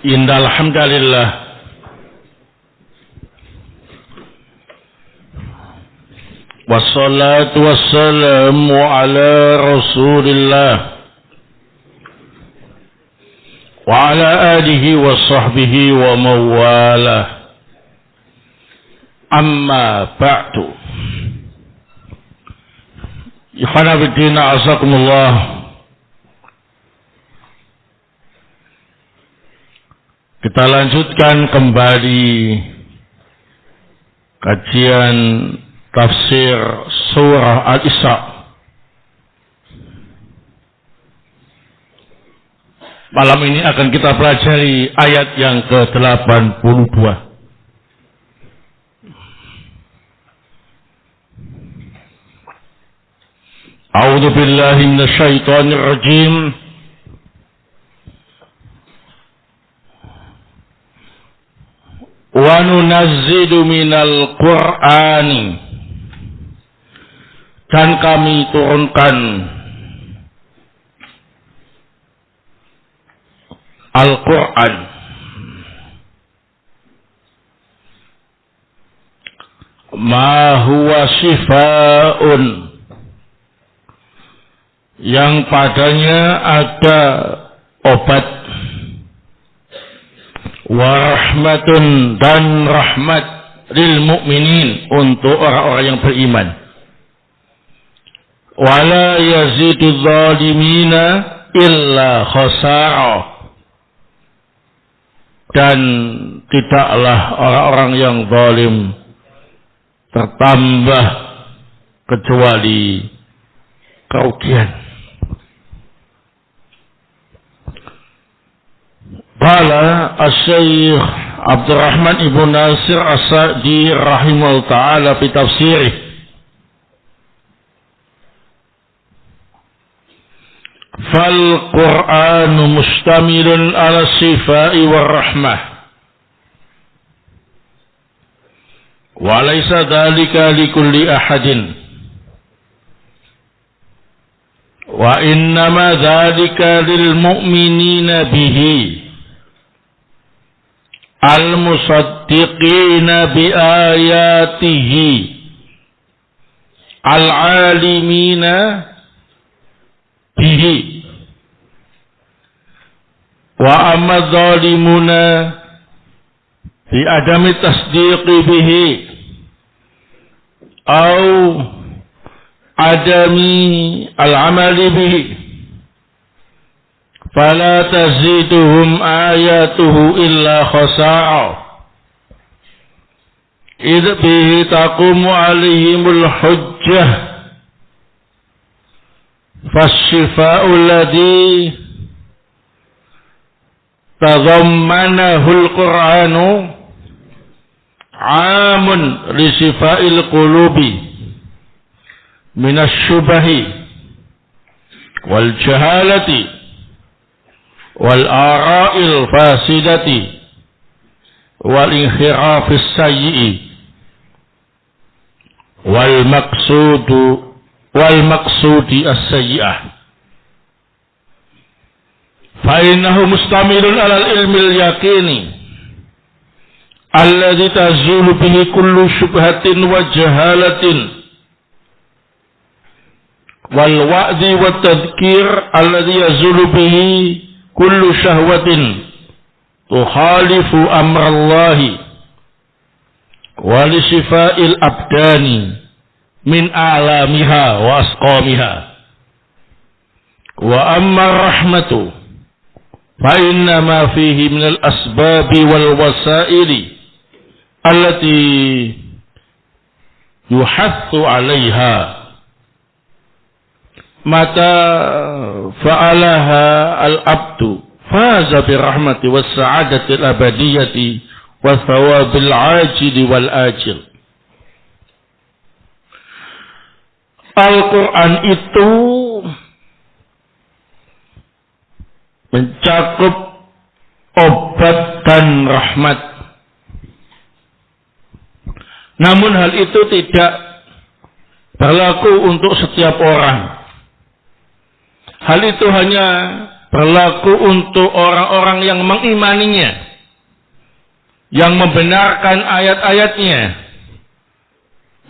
Innal hamdalillah wassalatu wassalamu ala Rasulillah wa ala alihi wa sahbihi wa mawalah. Amma ba'du. Ikhwana fiddin, azakumullah. Kita lanjutkan kembali kajian tafsir surah Al-Isra. Malam ini akan kita pelajari ayat yang ke-82. A'udzu billahi minasyaitonir rajim. Wa nunazzilu minal Qur'ani, dan kami turunkan Al-Qur'an ma huwa shifaa'un, yang padanya ada obat, wa rahmatun, dan rahmat, lil mu'minin, untuk orang-orang yang beriman. Wala yazidu zalimina illa khasara, dan tidaklah orang-orang yang zalim tertambah kecuali kerugian. Qala Asy-Syaikh Abdurrahman Ibnu Nasir As-Sa'di rahimahullah ta'ala fi tafsirih, fal Qur'anu mustamilun ala sifai war rahmah, wa laysa dhalika likulli ahadin, wa innama dhalika lil mu'minina bihi al-musaddiqina bi ayatihi al-alimina bihi, wa amma zalimuna bi adami tasdiqi bihi au adami al-amali bihi fala taziduhum ayatuhu illa khasa'a, idh bihi taqumu alaihimul hujjah, fasyifa'u alladhi tadhammanahu al-Qur'anu 'amun li shifa'il qulubi minasy-syubahi wal jahalati wal ara'il fasidati wal inhirafis sayyi wal maqsudi as-sayyi'ah, fa innahu mustamilun 'ala al-ilmil yaqini alladhi tazulu bihi kullu syubhatin wa jahalatin, wal wa'di wat tadhkir alladhi yazulu bihi kullu syahwatin tukhalifu amrallahi, wa li shifa'il abdani min a'lamiha wa asqamiha, wa amma rahmatu fa inna ma fihi min al-asbabi wal wasaili allati yuhathu 'alayha mata fa'alaha al-abdu faza birahmati was sa'adati al-abadiyati wa thawabil ajili wal ajil. Al-Quran itu mencakup obat dan rahmat. Namun hal itu tidak berlaku untuk setiap orang. Hal itu hanya berlaku untuk orang-orang yang mengimaninya, yang membenarkan ayat-ayatnya,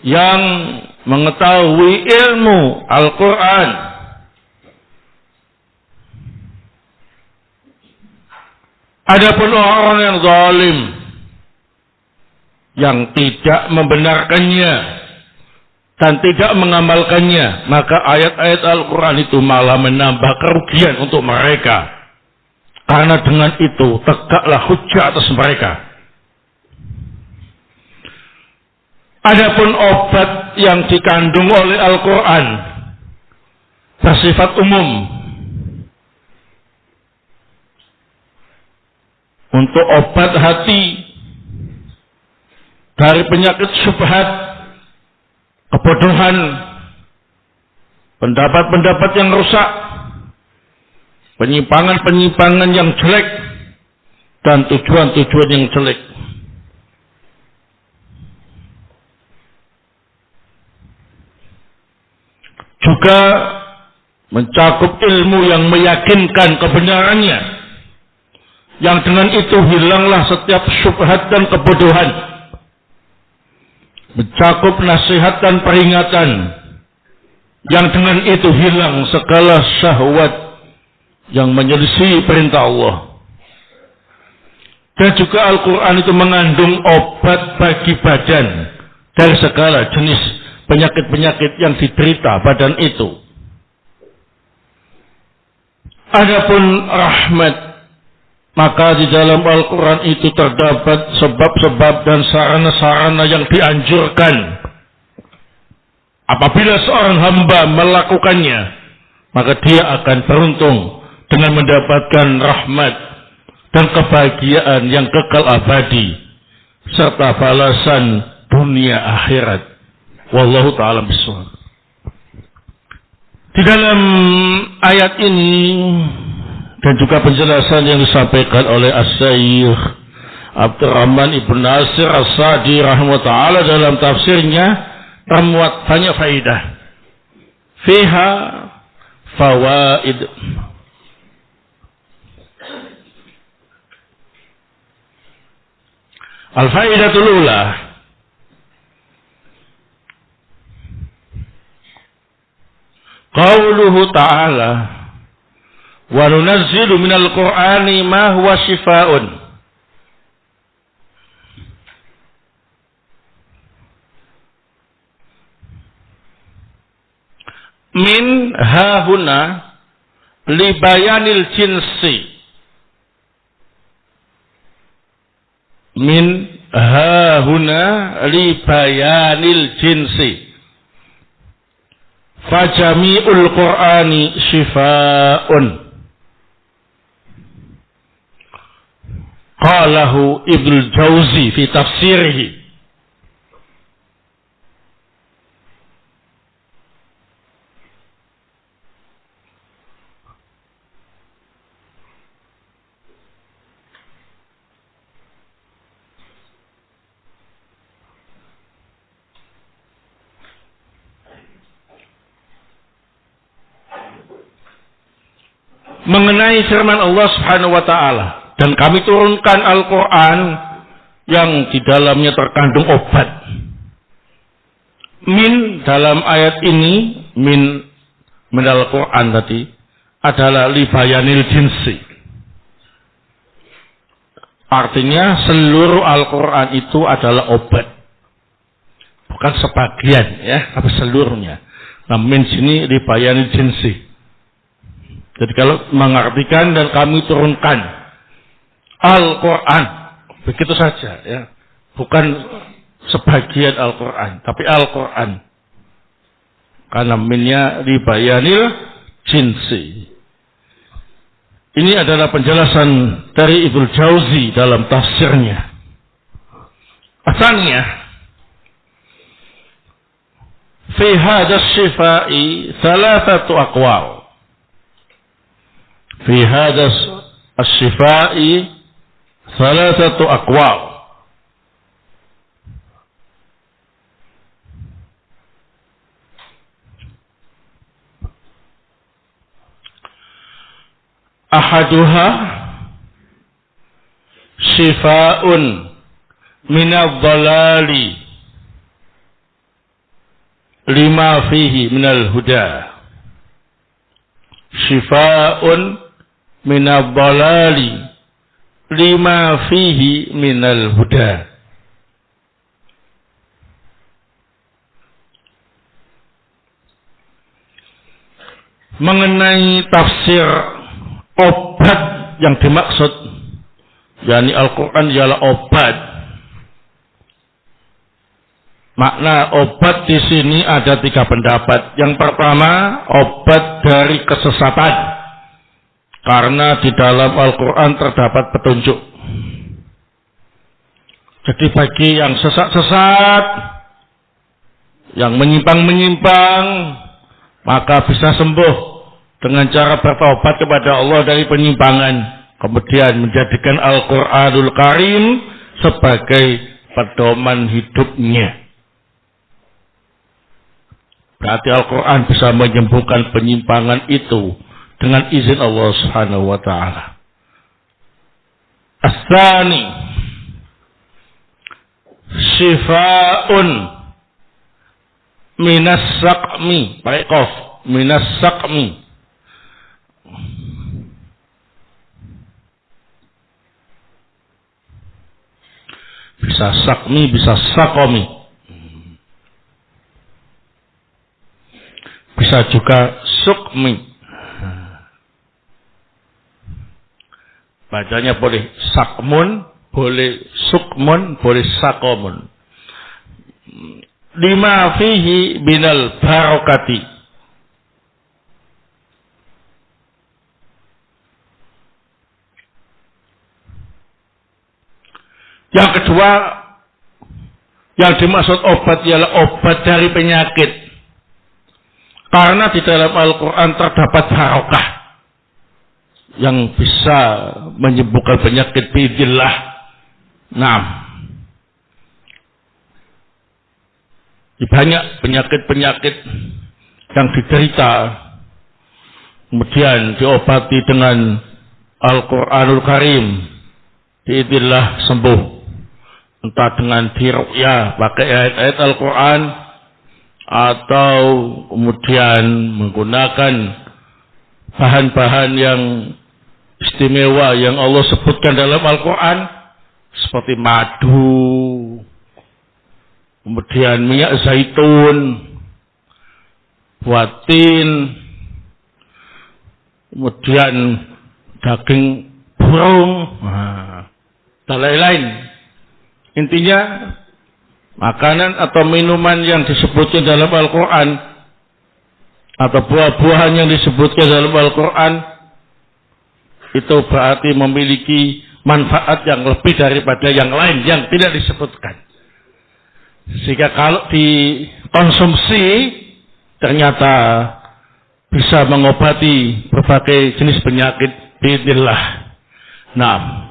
yang mengetahui ilmu Al-Quran. Adapun orang-orang yang zalim, yang tidak membenarkannya dan tidak mengamalkannya, maka ayat-ayat Al-Quran itu malah menambah kerugian untuk mereka. Karena dengan itu tegaklah hujjah atas mereka. Adapun obat yang dikandung oleh Al-Quran bersifat umum untuk obat hati dari penyakit syubhat, kebodohan, pendapat-pendapat yang rusak, penyimpangan-penyimpangan yang jelek, dan tujuan-tujuan yang jelek. Juga mencakup ilmu yang meyakinkan kebenarannya, yang dengan itu hilanglah setiap syubhat dan kebodohan. Mencakup nasihat dan peringatan, yang dengan itu hilang segala syahwat yang menyelisih perintah Allah. Dan juga Al-Quran itu mengandung obat bagi badan dari segala jenis penyakit-penyakit yang diderita badan itu. Adapun rahmat, maka di dalam Al-Quran itu terdapat sebab-sebab dan sarana-sarana yang dianjurkan. Apabila seorang hamba melakukannya, maka dia akan beruntung dengan mendapatkan rahmat dan kebahagiaan yang kekal abadi, serta balasan dunia akhirat. Wallahu ta'ala bishawab. Di dalam ayat ini dan juga penjelasan yang disampaikan oleh As-Syaikh Abdurrahman Ibn Nasir As-Sa'di rahimahullah ta'ala dalam tafsirnya termuat banyak faidah. Fiha fawaid. Al-faidatul ula, qauluhu ta'ala, wa nunazzilu minal qur'ani ma huwa shifaa'un. Min hahuna li bayanil jinsi. Min hahuna li bayanil jinsi. Fajami'ul Qur'ani shifaa'un. Qalahu Ibnul Jauzi fi tafsirihi. Mengenai firman Allah Subhanahu wa taala, dan kami turunkan Al-Qur'an yang di dalamnya terkandung obat. Min dalam ayat ini, min Al-Qur'an tadi adalah libayanil jinsi. Artinya seluruh Al-Qur'an itu adalah obat. Bukan sebagian ya, tapi seluruhnya. Nah, min sini libayanil jinsi. Jadi kalau mengartikan dan kami turunkan Al-Quran, begitu saja ya. Bukan sebagian Al-Quran, tapi Al-Quran. Karena minnya dibayanil jinsi. Ini adalah penjelasan dari Ibnu Jauzi dalam tafsirnya. Asalnya, fi hadha syifai thalathatu aqwal. في هذا الشفاء ثلاثة أقوال. Ahaduha shifaa'un minadh dhalali lima fihi minal huda. Shifaa'un minadh dhalali lima fihi minal huda. Mengenai tafsir obat yang dimaksud, yakni Al-Quran ialah obat. Makna obat di sini ada 3 pendapat. Yang pertama, obat dari kesesatan, karena di dalam Al-Quran terdapat petunjuk. Jadi bagi yang sesat-sesat, yang menyimpang-menyimpang, maka bisa sembuh dengan cara bertaubat kepada Allah dari penyimpangan, kemudian menjadikan Al-Quranul Karim sebagai pedoman hidupnya. Berarti Al-Quran bisa menyembuhkan penyimpangan itu dengan izin Allah Subhanahu wa ta'ala. As-tsani syifa'un minas saqmi, pakai qaf, minas saqmi. Bisa sakmi, bisa sakomi, bisa juga sukmi. Bacanya boleh sakmun, boleh sukmun, boleh sakomun. Lima fihi binal barokati. Yang kedua, yang dimaksud obat ialah obat dari penyakit. Karena di dalam Al-Quran terdapat barokah yang bisa menyembuhkan penyakit biidznillah. Nah, banyak penyakit-penyakit yang diderita, kemudian diobati dengan Al-Quranul Karim, biidznillah sembuh. Entah dengan diruqyah pakai ayat-ayat Al-Quran, atau kemudian menggunakan bahan-bahan yang istimewa yang Allah sebutkan dalam Al-Quran, seperti madu, kemudian minyak zaitun, watin, kemudian daging burung, dan lain-lain. Intinya, makanan atau minuman yang disebutkan dalam Al-Quran, atau buah-buahan yang disebutkan dalam Al-Quran, itu berarti memiliki manfaat yang lebih daripada yang lain yang tidak disebutkan. Sehingga kalau dikonsumsi, ternyata bisa mengobati berbagai jenis penyakit biidznillah. Nah,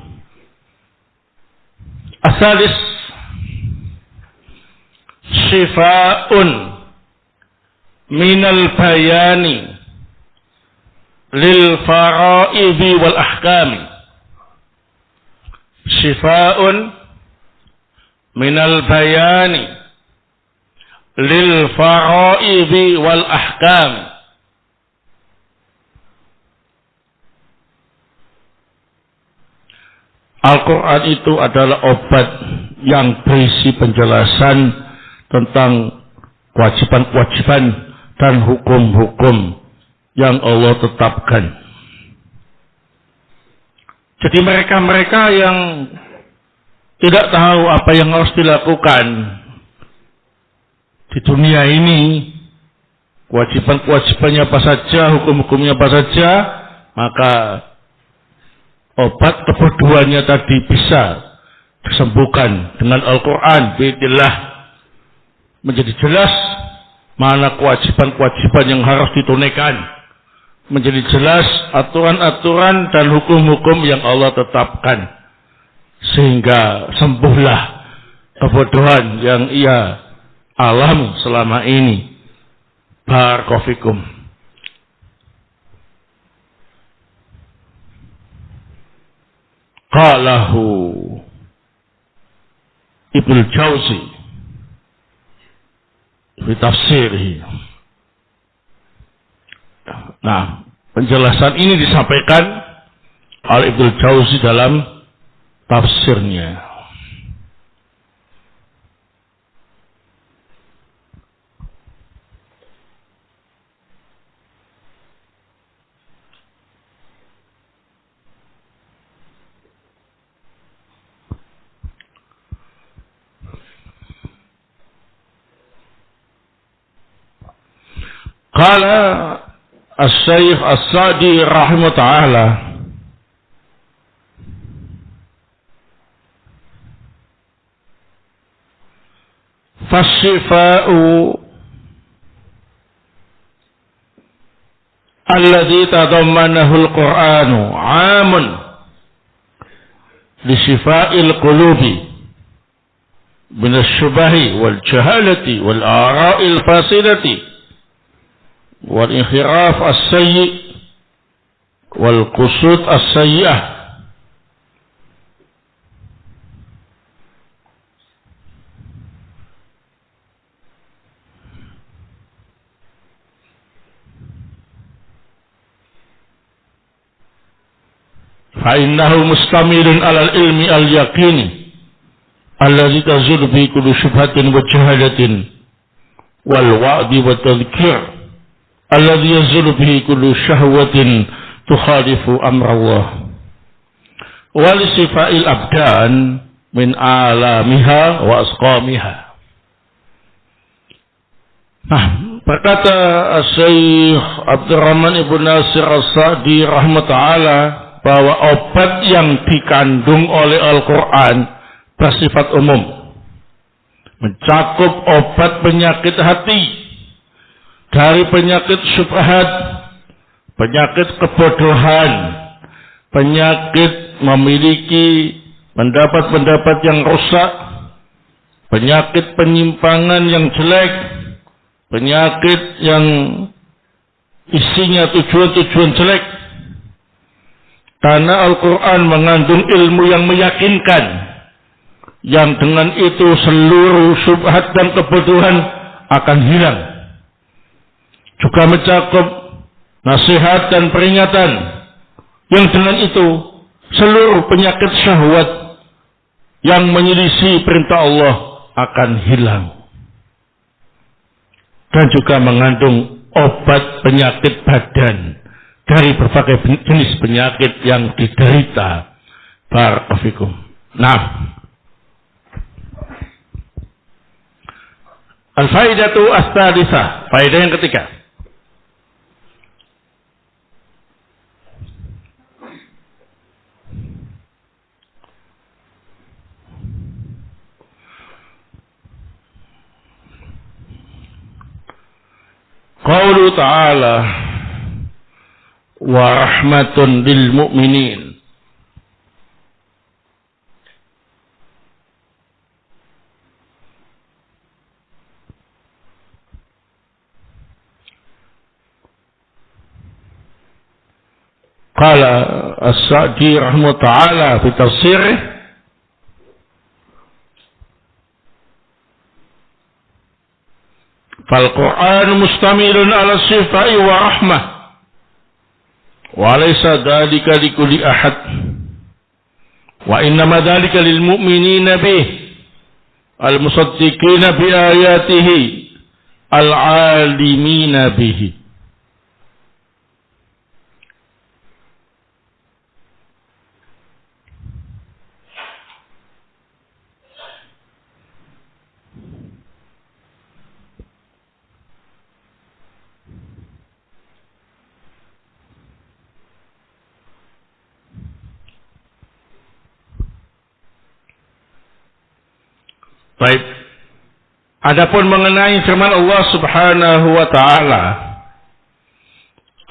asalis syifa'un minal bayani lil fara'idhi wal ahkami. Syifa'un minal bayani lil fara'idhi wal ahkami. Al-Quran itu adalah obat yang berisi penjelasan tentang kewajiban-kewajiban dan hukum-hukum yang Allah tetapkan. Jadi mereka-mereka yang tidak tahu apa yang harus dilakukan di dunia ini, kewajiban-kewajibannya apa saja, hukum-hukumnya apa saja, maka obat keberduanya tadi bisa disembuhkan dengan Al-Quran biidznillah. Menjadi jelas mana kewajiban-kewajiban yang harus ditunaikan, menjadi jelas aturan-aturan dan hukum-hukum yang Allah tetapkan, sehingga sembuhlah kebodohan yang ia alami selama ini. Barakallahu fikum. qalahu Ibnu Jauzi di tafsirih. Nah, penjelasan ini disampaikan oleh Ibnu Jauzi dalam tafsirnya. Qala Asy-Syaikh As-Sa'di rahimahullah ta'ala, fasyifa'u alladhi tadammanahu al-Qur'anu 'amun li syifa'il qulubi min asy-syubahi wal jahalati wal ara'il fasidati wal inhiraf as-sayyi wal qusud as-sayyi'ah. Fa innahu mustamilun 'alal ilmi al-yaqini alladhi tazulu bi kulli syubhatin wa jahalatin wal wa'di wa tadhkir alladhi yazulu bihi kullu syahwatin tukhalifu amrallah wa li sifa'il abdan min alamiha wa asqamiha. Nah, berkata Syekh Abdurrahman Ibnu Nasir As-Sa'di rahmatullah bahwa obat yang dikandung oleh Al-Quran bersifat umum, mencakup obat penyakit hati, dari penyakit syubhat, penyakit kebodohan, penyakit memiliki pendapat-pendapat yang rusak, penyakit penyimpangan yang jelek, penyakit yang isinya tujuan-tujuan jelek. Karena Al-Quran mengandung ilmu yang meyakinkan, yang dengan itu seluruh syubhat dan kebodohan akan hilang. Juga mencakup nasihat dan peringatan, yang dengan itu seluruh penyakit syahwat yang menyelisih perintah Allah akan hilang. Dan juga mengandung obat penyakit badan dari berbagai jenis penyakit yang diderita. Barakallahu. Nah, al-faidatu as-sadisah, faedah yang ketiga. Qaulu ta'ala wa rahmatun lil mu'minin. Qala As-Sa'di rahimahullah ta'ala fi tafsirih, fal-Qur'an mustamilun ala sifai wa rahmah wa laysa dhalika likulli ahad wa innama dhalika lil mu'minina bih al-musaddiqina bi ayatihi al-alimina bihi. Baik. Adapun mengenai firman Allah Subhanahu wa taala,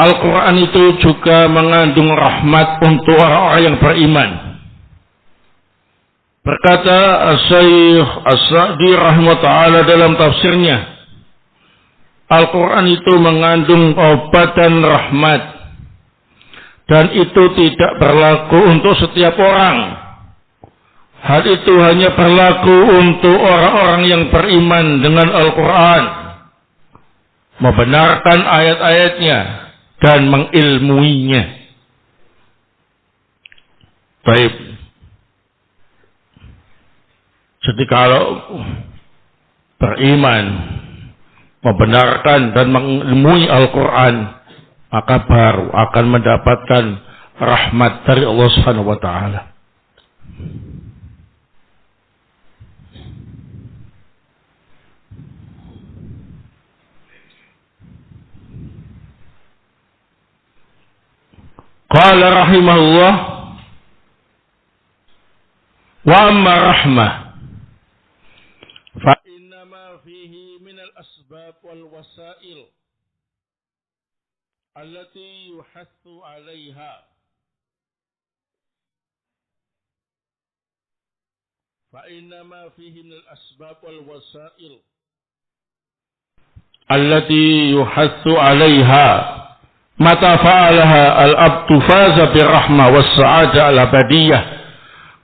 Al-Quran itu juga mengandung rahmat untuk orang-orang yang beriman. Berkata Syekh As-Sa'di rahimahullah ta'ala dalam tafsirnya, Al-Quran itu mengandung obat dan rahmat Dan itu tidak berlaku untuk setiap orang. Hal itu hanya berlaku untuk orang-orang yang beriman dengan Al-Quran, membenarkan ayat-ayatnya dan mengilmuinya. Baik. Jadi kalau beriman, membenarkan dan mengilmui Al-Quran, maka baru akan mendapatkan rahmat dari Allah Subhanahu wa taala. Qala rahimahullah, wa amma rahmah fa innama fihi min al-asbab wal wasail allati yuhathu 'alayha fa innama fihi min al-asbab wal wasail allati yuhathu 'alayha mata fa'alaha al-abdu faza birrahmah was-sa'ada al-abadiyah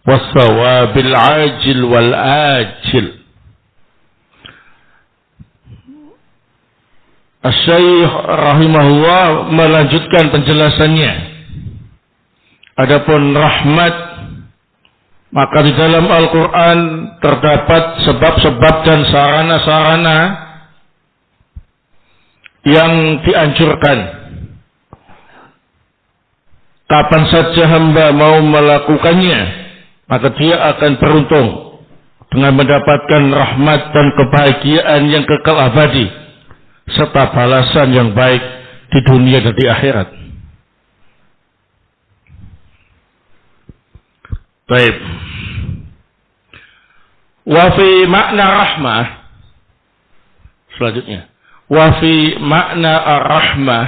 was-sawabil 'ajil wal ajil. Asy-Syaikh rahimahullah melanjutkan penjelasannya. Adapun rahmat, maka di dalam Al-Quran terdapat sebab-sebab dan sarana-sarana yang dianjurkan. Kapan saja hamba mau melakukannya, maka dia akan beruntung dengan mendapatkan rahmat dan kebahagiaan yang kekal abadi, serta balasan yang baik di dunia dan di akhirat. Baik. Wa fi makna rahmah, selanjutnya. Wa fi makna ar-rahmah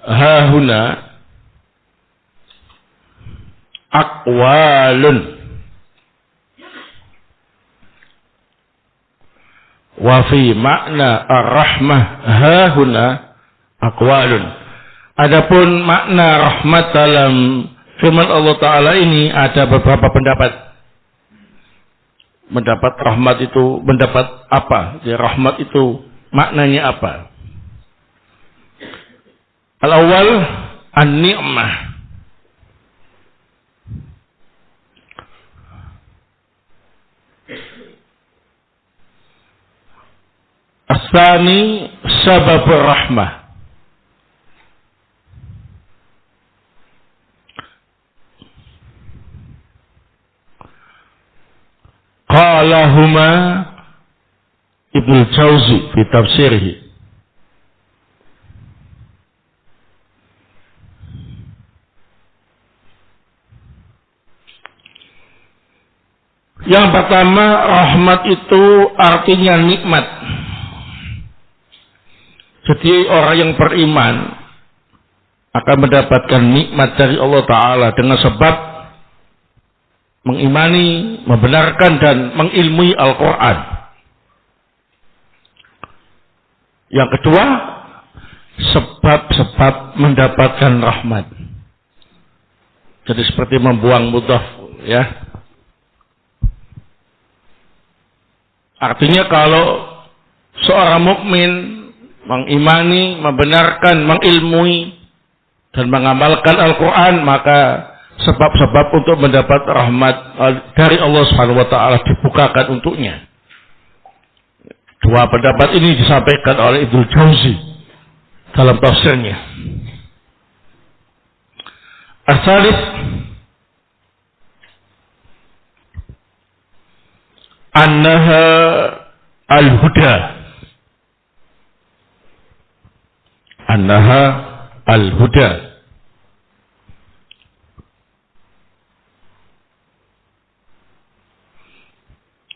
hahuna aqwalun. Wa fi makna ar-rahmah hahuna aqwalun. Adapun makna rahmat dalam firman Allah Ta'ala ini ada beberapa pendapat. Mendapat rahmat itu mendapat apa? Jadi rahmat itu maknanya apa? Al-awwal an-ni'mah. As-tsani sabab rahmah. Qalahuma Ibnu Jauzi fi tafsirih. Yang pertama, rahmat itu artinya nikmat. Jadi orang yang beriman akan mendapatkan nikmat dari Allah Ta'ala dengan sebab mengimani, membenarkan dan mengilmui Al-Quran. Yang kedua, sebab-sebab mendapatkan rahmat. Jadi seperti membuang mudhaf, ya. Artinya kalau seorang mukmin mengimani, membenarkan, mengilmui dan mengamalkan Al-Quran, maka sebab-sebab untuk mendapat rahmat dari Allah Subhanahu wa taala dibukakan untuknya. Dua pendapat ini disampaikan oleh Ibnu Jauzi dalam tafsirnya. As-salis annaha al-huda. Annaha al-huda.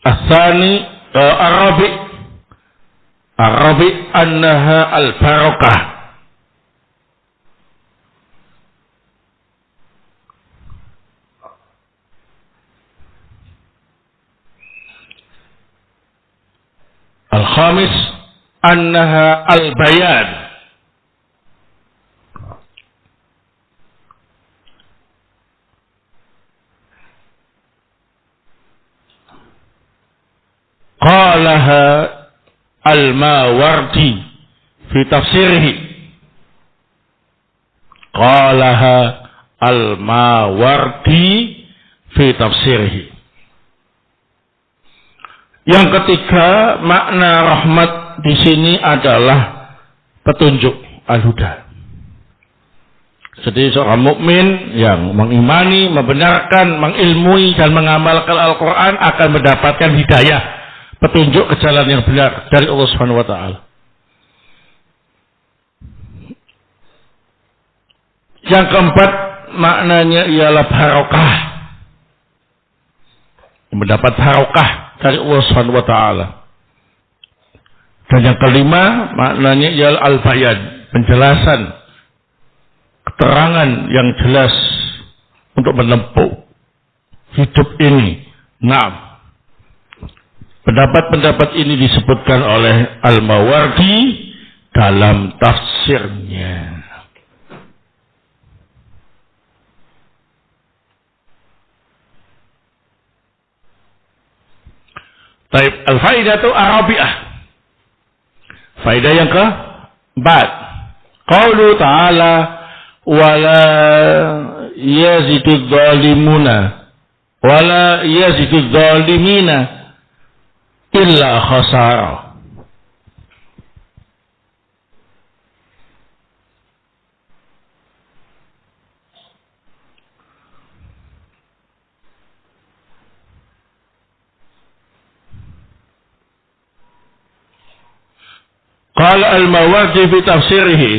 As-tsani Ar-rabi annaha al-barakah. Al-khamis annaha al-bayan. qalaha al-Mawardi fi tafsirihi. Qalaha al-Mawardi fi tafsirihi. Yang ketiga, makna rahmat di sini adalah petunjuk al-huda. Jadi seorang mukmin yang mengimani, membenarkan, mengilmui dan mengamalkan Al-Quran akan mendapatkan hidayah, petunjuk ke jalan yang benar dari Allah Subhanahu wa taala. Yang keempat, maknanya ialah barokah. Mendapat barokah dari Allah Subhanahu wa taala. Dan yang kelima, maknanya ialah al-bayan, penjelasan, keterangan yang jelas untuk menempuh hidup ini. Nah, pendapat-pendapat ini disebutkan oleh Al-Mawardi dalam tafsirnya. Taib al-faidatu arabiah. Faidah yang keempat. Qaulu ta'ala wala yazidudz zalimuna wala yazidudz zalimina illa khasara. Qala al-Mawardi fi tafsirihi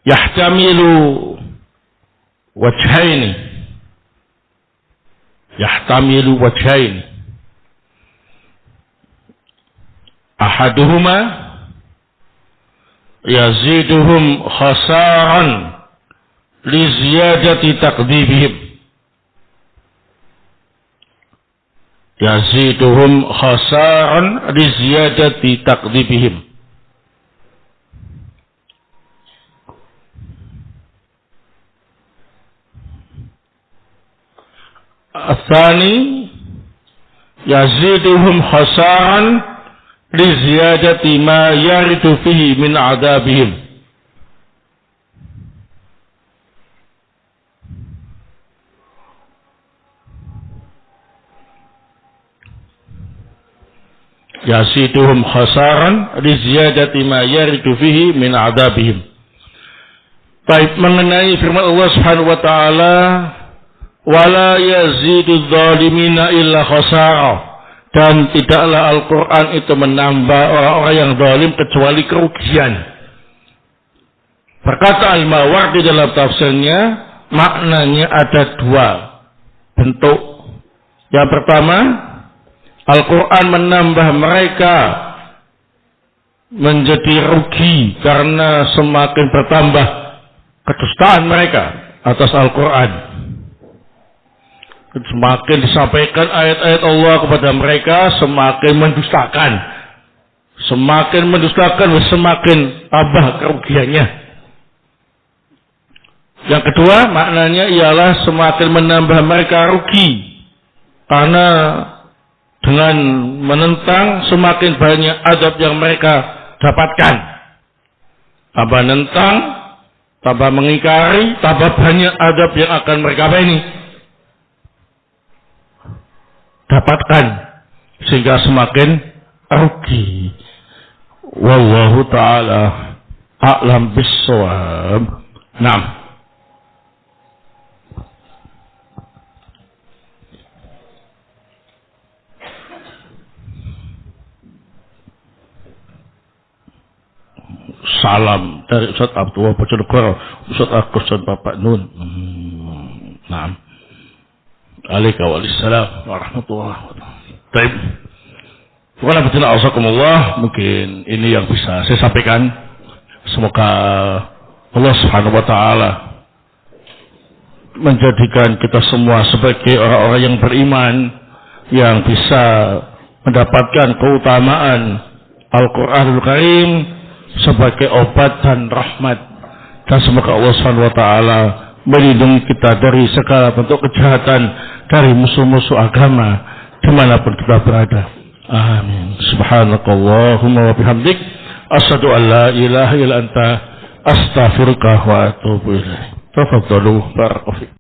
yahtamilu wajhaini. Yahtamilu wajhaini. Ahaduhuma yaziduhum khasaran li ziyadati taqdibihim. Yaziduhum khasaran li ziyadati taqdibihim. Asani yaziduhum khasaran li ziyadati ma yaridu fihi min adabihim. Yaziduhum khasaran li ziyadati ma yaridu fihi min adabihim. Baik, mengenai firman Allah Subhanahu wa taala, wala yazidudz zalimina illa khasara, dan tidaklah Al-Quran itu menambah orang-orang yang zalim kecuali kerugian. Berkata Al-Mawardi dalam tafsirnya, maknanya ada dua bentuk. Yang pertama, Al-Quran menambah mereka menjadi rugi karena semakin bertambah kedustaan mereka atas Al-Quran. Semakin disampaikan ayat-ayat Allah kepada mereka, semakin mendustakan. Semakin mendustakan, semakin tambah kerugiannya. Yang kedua, maknanya ialah semakin menambah mereka rugi. Karena dengan menentang, semakin banyak azab yang mereka dapatkan. Tambah menentang, tambah mengingkari, tambah banyak azab yang akan mereka dapatkan, sehingga semakin rugi. Wallahu ta'ala a'lam bis-shawab. Naam. Salam dari Ustaz Abdullah Bojonegoro, Ustaz Agus dan Bapak Nun. Naam. Alaikum waalaikumsalam warahmatullahi wabarakatuh. Baik. Mungkin ini yang bisa saya sampaikan. Semoga Allah Subhanahu wa taala menjadikan kita semua sebagai orang-orang yang beriman, yang bisa mendapatkan keutamaan Al-Quranul Karim sebagai obat dan rahmat. Dan semoga Allah SWT melindungi kita dari segala bentuk kejahatan dari musuh-musuh agama dimanapun kita berada. Amin. Subhanakallahumma wa bihamdik, asyhadu an la ilaha illa anta, astaghfiruka wa atubu ilaik. Tafadhalu barakallahu.